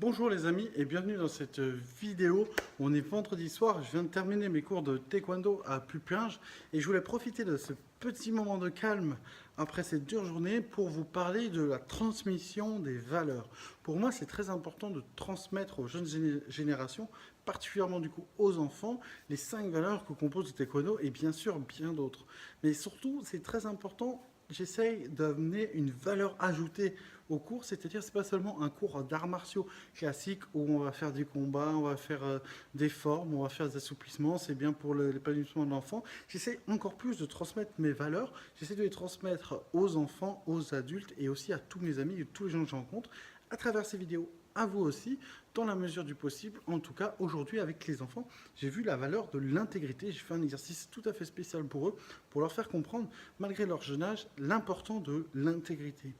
Bonjour les amis et bienvenue dans cette vidéo. On est vendredi soir, je viens de terminer mes cours de taekwondo à Pupinge et je voulais profiter de ce petit moment de calme après cette dure journée pour vous parler de la transmission des valeurs. Pour moi, c'est très important de transmettre aux jeunes générations, particulièrement du coup aux enfants, les 5 valeurs que compose le taekwondo et bien sûr bien d'autres. Mais surtout, c'est très important. J'essaye d'amener une valeur ajoutée au cours, c'est-à-dire c'est pas seulement un cours d'arts martiaux classique où on va faire des combats, on va faire des formes, on va faire des assouplissements, c'est bien pour l'épanouissement de l'enfant. J'essaie encore plus de transmettre mes valeurs, j'essaie de les transmettre aux enfants, aux adultes et aussi à tous mes amis et tous les gens que je rencontre à travers ces vidéos. À vous aussi, dans la mesure du possible, en tout cas aujourd'hui avec les enfants, j'ai vu la valeur de l'intégrité, j'ai fait un exercice tout à fait spécial pour eux, pour leur faire comprendre, malgré leur jeune âge, l'important de l'intégrité.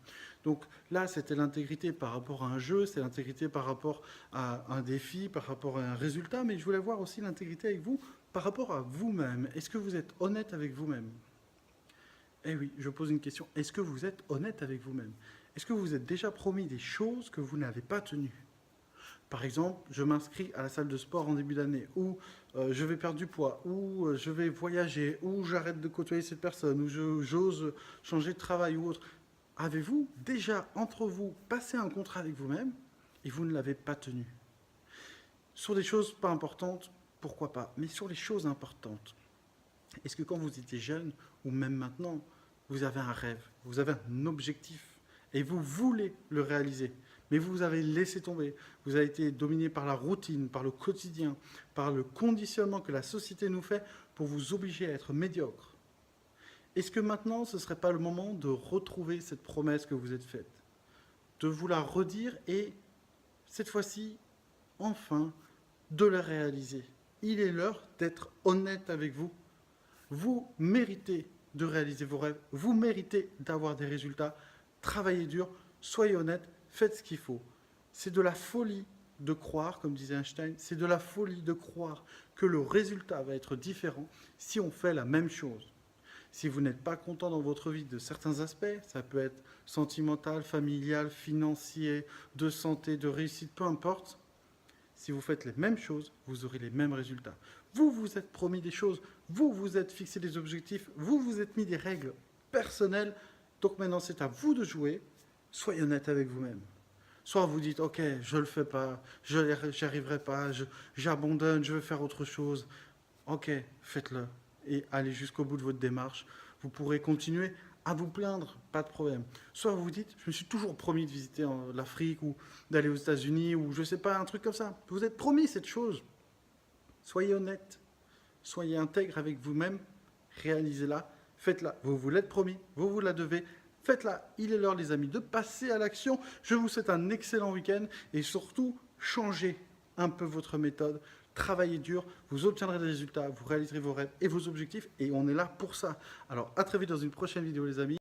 Donc là, c'était l'intégrité par rapport à un jeu, c'est l'intégrité par rapport à un défi, par rapport à un résultat, mais je voulais voir aussi l'intégrité avec vous par rapport à vous-même. Est-ce que vous êtes honnête avec vous-même ? Eh oui, je pose une question. Est-ce que vous êtes honnête avec vous-même ? Est-ce que vous vous êtes déjà promis des choses que vous n'avez pas tenues ? Par exemple, je m'inscris à la salle de sport en début d'année, ou je vais perdre du poids, ou je vais voyager, ou j'arrête de côtoyer cette personne, ou j'ose changer de travail ou autre. Avez-vous déjà, entre vous, passé un contrat avec vous-même et vous ne l'avez pas tenu ? Sur des choses pas importantes, pourquoi pas ? Mais sur les choses importantes, est-ce que quand vous étiez jeune, ou même maintenant, vous avez un rêve, vous avez un objectif, et vous voulez le réaliser, mais vous avez laissé tomber, vous avez été dominé par la routine, par le quotidien, par le conditionnement que la société nous fait pour vous obliger à être médiocre. Est-ce que maintenant, ce ne serait pas le moment de retrouver cette promesse que vous êtes faite, de vous la redire et, cette fois-ci, enfin, de la réaliser ? Il est l'heure d'être honnête avec vous. Vous méritez de réaliser vos rêves, vous méritez d'avoir des résultats. Travaillez dur, soyez honnête, faites ce qu'il faut. C'est de la folie de croire, comme disait Einstein, c'est de la folie de croire que le résultat va être différent si on fait la même chose. Si vous n'êtes pas content dans votre vie de certains aspects, ça peut être sentimental, familial, financier, de santé, de réussite, peu importe, si vous faites les mêmes choses, vous aurez les mêmes résultats. Vous vous êtes promis des choses, vous vous êtes fixé des objectifs, vous vous êtes mis des règles personnelles, donc maintenant c'est à vous de jouer, soyez honnête avec vous-même. Soit vous dites, ok, je ne le fais pas, je n'y arriverai pas, j'abandonne, je veux faire autre chose. Ok, faites-le et allez jusqu'au bout de votre démarche. Vous pourrez continuer à vous plaindre, pas de problème. Soit vous vous dites, je me suis toujours promis de visiter l'Afrique ou d'aller aux États-Unis ou je ne sais pas, un truc comme ça. Vous êtes promis cette chose. Soyez honnête, soyez intègre avec vous-même, réalisez-la, faites-la. Vous vous l'êtes promis, vous vous la devez. Faites-la, il est l'heure les amis de passer à l'action. Je vous souhaite un excellent week-end et surtout, changez un peu votre méthode. Travaillez dur, vous obtiendrez des résultats, vous réaliserez vos rêves et vos objectifs et on est là pour ça. Alors à très vite dans une prochaine vidéo les amis.